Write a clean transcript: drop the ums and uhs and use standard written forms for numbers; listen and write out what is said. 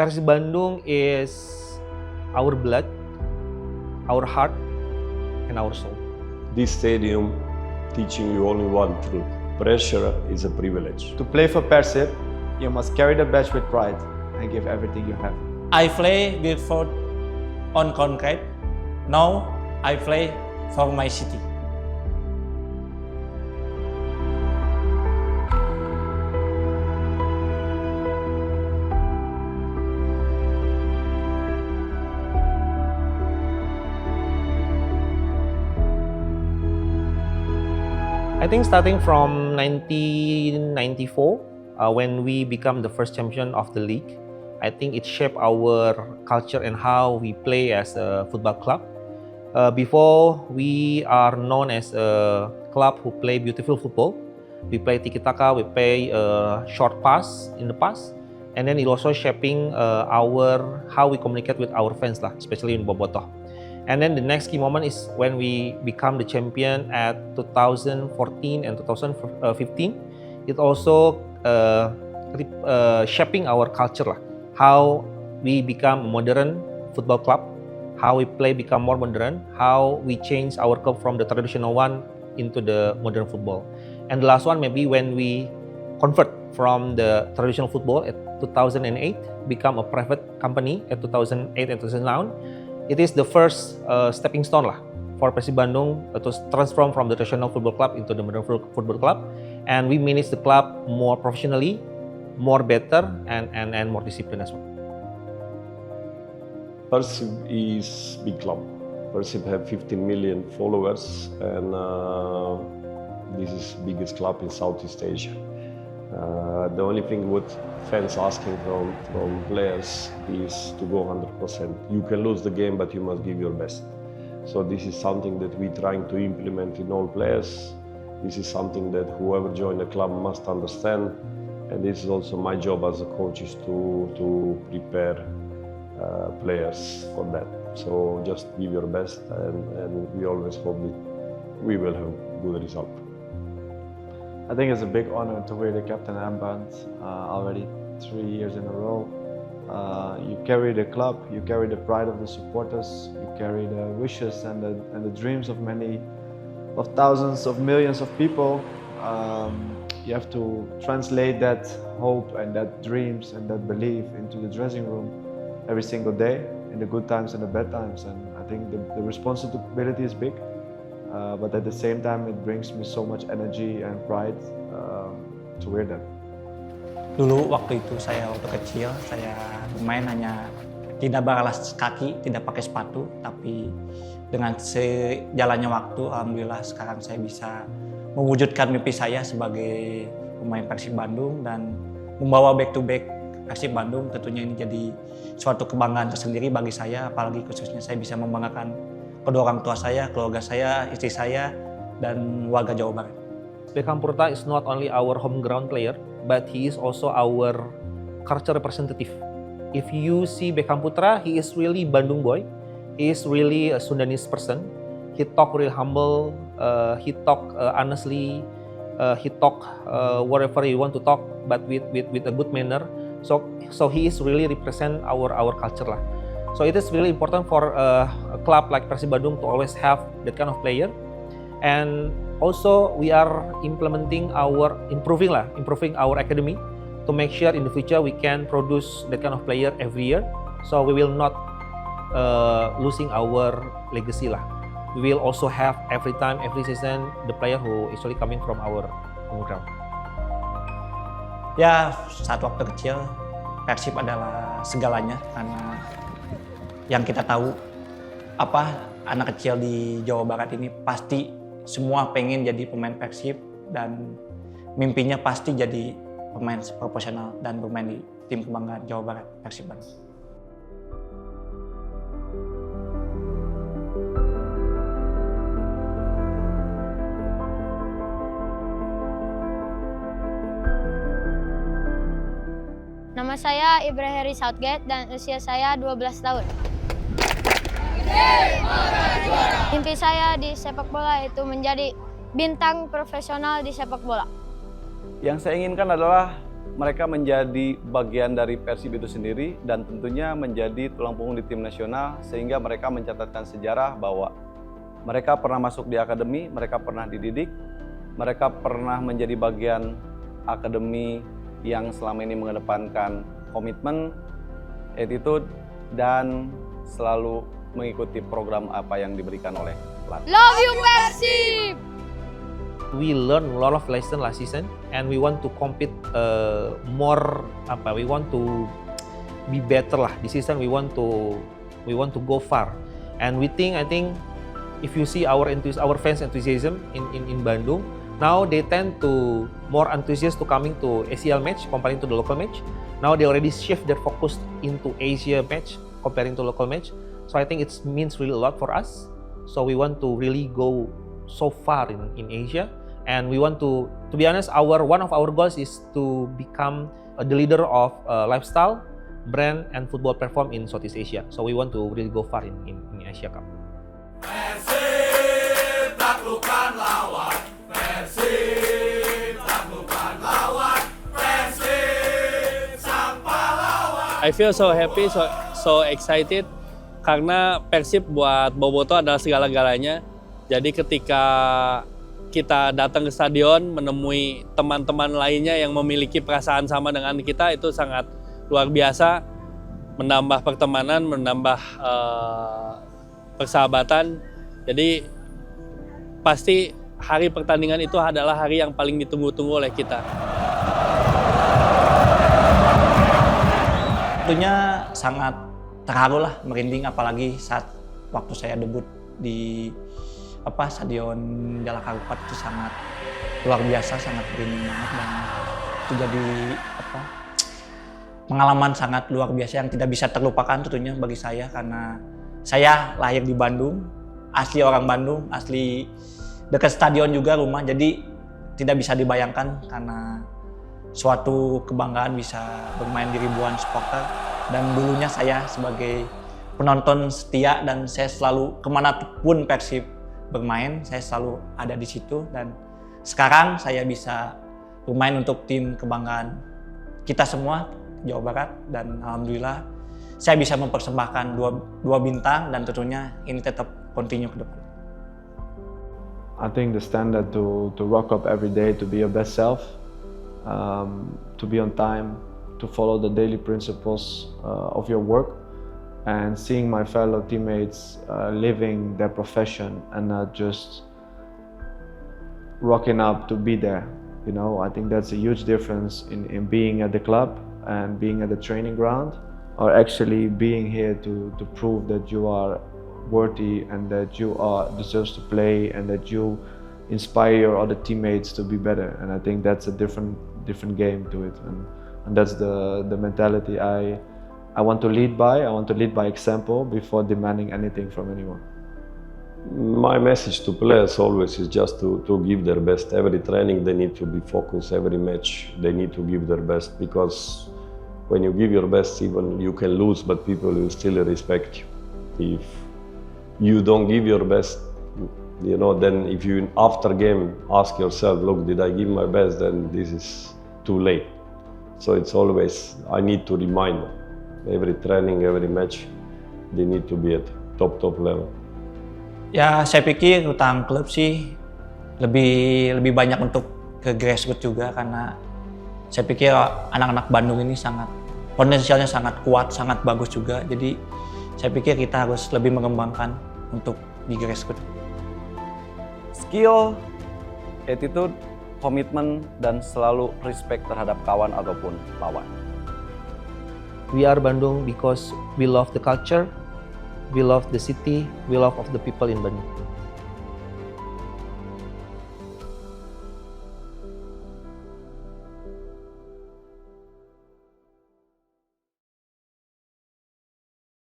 Persib Bandung is our blood, our heart, and our soul. This stadium teaching you only one truth. Pressure is a privilege. To play for Persib, you must carry the badge with pride and give everything you have. I play before on concrete. Now I play for my city. I think starting from 1994, when we become the first champion of the league, I think it shaped our culture and how we play as a football club. Before, we are known as a club who play beautiful football. We play tiki-taka, we play short pass in the past, and then it also shaping how we communicate with our fans lah, especially in Bobotoh. And then the next key moment is when we become the champion at 2014 and 2015. It also shaping our culture lah. How we become a modern football club, how we play become more modern, how we change our club from the traditional one into the modern football. And the last one maybe when we convert from the traditional football at 2008, become a private company at 2008 and 2009. It is the first stepping stone lah for Persib Bandung to transform from the traditional football club into the modern football club, and we manage the club more professionally, more better, and more disciplined as well. Persib is big club. Persib have 15 million followers, and this is biggest club in Southeast Asia. The only thing what fans asking from players is to go 100%. You can lose the game, but you must give your best. So this is something that we're trying to implement in all players. This is something that whoever join the club must understand, and this is also my job as a coach is to prepare players for that. So just give your best, and we always hope that we will have good result. I think it's a big honor to wear the captain armband already 3 years in a row. You carry the club, you carry the pride of the supporters, you carry the wishes and the dreams of thousands of millions of people. You have to translate that hope and that dreams and that belief into the dressing room every single day, in the good times and the bad times. And I think the responsibility is big. But at the same time, it brings me so much energy and pride to wear them. Dulu waktu itu saya waktu kecil, saya bermain hanya tidak beralas kaki, tidak pakai sepatu, tapi dengan sejalannya waktu, alhamdulillah sekarang saya bisa mewujudkan mimpi saya sebagai pemain Persib Bandung dan membawa back to back Persib Bandung. Tentunya ini jadi suatu kebanggaan tersendiri bagi saya, apalagi khususnya saya bisa membanggakan kedua orang tua saya, keluarga saya, istri saya, dan warga Jawa Barat. Beckham Putra is not only our home ground player, but he is also our culture representative. If you see Beckham Putra, he is really Bandung boy. He is really a Sundanese person. He talk real humble. He talk honestly. He talk whatever he want to talk, but with a good manner. So he is really represent our culture lah. So it is really important for a club like Persib Bandung to always have that kind of player. And also we are improving our academy to make sure in the future we can produce that kind of player every year. So we will not losing our legacy lah. We will also have every season the player who actually coming from our home ground. Ya, saat waktu kecil Persib adalah segalanya karena yang kita tahu anak kecil di Jawa Barat ini pasti semua pengen jadi pemain Persib dan mimpinya pasti jadi pemain profesional dan bermain di tim kebanggaan Jawa Barat, Persib Bandung. Nama saya Ibrahim Heri Southgate dan usia saya 12 tahun. Mimpi saya di sepak bola itu menjadi bintang profesional di sepak bola. Yang saya inginkan adalah mereka menjadi bagian dari Persib itu sendiri dan tentunya menjadi tulang punggung di tim nasional sehingga mereka mencatatkan sejarah bahwa mereka pernah masuk di akademi, mereka pernah dididik, mereka pernah menjadi bagian akademi yang selama ini mengedepankan komitmen, attitude, dan selalu mengikuti program apa yang diberikan oleh pelatih. Love you Persib! We learn a lot of lesson last season, and we want to compete more. We want to be better lah. This season we want to go far, and I think if you see our fans enthusiasm in Bandung, now they tend to more enthusiastic to coming to ACL match comparing to the local match. Now they already shift their focus into Asia match comparing to local match. So I think it means really a lot for us. So we want to really go so far in Asia. And we want to be honest, one of our goals is to become the leader of lifestyle, brand, and football platform in Southeast Asia. So we want to really go far in Asia Cup. Persib taklukkan lawan, Persib taklukkan lawan, Persib sang pahlawan. I feel so happy, so excited karena Persib buat Boboto adalah segala-galanya. Jadi ketika kita datang ke stadion menemui teman-teman lainnya yang memiliki perasaan sama dengan kita, itu sangat luar biasa, menambah pertemanan, menambah persahabatan. Jadi pasti hari pertandingan itu adalah hari yang paling ditunggu-tunggu oleh kita. Tentunya sangat terharu lah, merinding, apalagi saat waktu saya debut di Stadion Jalak Harupat itu sangat luar biasa, sangat merinding banget, dan itu jadi pengalaman sangat luar biasa yang tidak bisa terlupakan tentunya bagi saya, karena saya lahir di Bandung, asli orang Bandung, asli dekat stadion juga rumah, jadi tidak bisa dibayangkan karena suatu kebanggaan bisa bermain di ribuan supporter. Dan dulunya saya sebagai penonton setia, dan saya selalu kemanapun Persib bermain, saya selalu ada di situ, dan sekarang saya bisa bermain untuk tim kebanggaan kita semua, Jawa Barat, dan alhamdulillah saya bisa mempersembahkan dua bintang, dan tentunya ini tetap continue ke depan. I think the standard to rock up every day, to be your best self, to be on time, to follow the daily principles of your work, and seeing my fellow teammates living their profession and not just rocking up to be there. You know, I think that's a huge difference in being at the club and being at the training ground, or actually being here to prove that you are worthy and that you deserves to play and that you inspire your other teammates to be better. And I think that's a different game to it, and that's the mentality I want to lead by. I want to lead by example before demanding anything from anyone. My message to players always is just to give their best. Every training they need to be focused, every match they need to give their best, because when you give your best, even you can lose, but people will still respect you. If you don't give your best, you know, then if you after game ask yourself, look, did I give my best, then this is too late. So it's always, I need to remind them. Every training, every match, they need to be at top level. Ya, saya pikir utang klub sih lebih banyak untuk ke grassroots juga, karena saya pikir anak-anak Bandung ini potensialnya sangat kuat, sangat bagus juga. Jadi saya pikir kita harus lebih mengembangkan untuk di grassroots. Skill, attitude, komitmen, dan selalu respect terhadap kawan ataupun lawan. We are Bandung because we love the culture, we love the city, we love of the people in Bandung.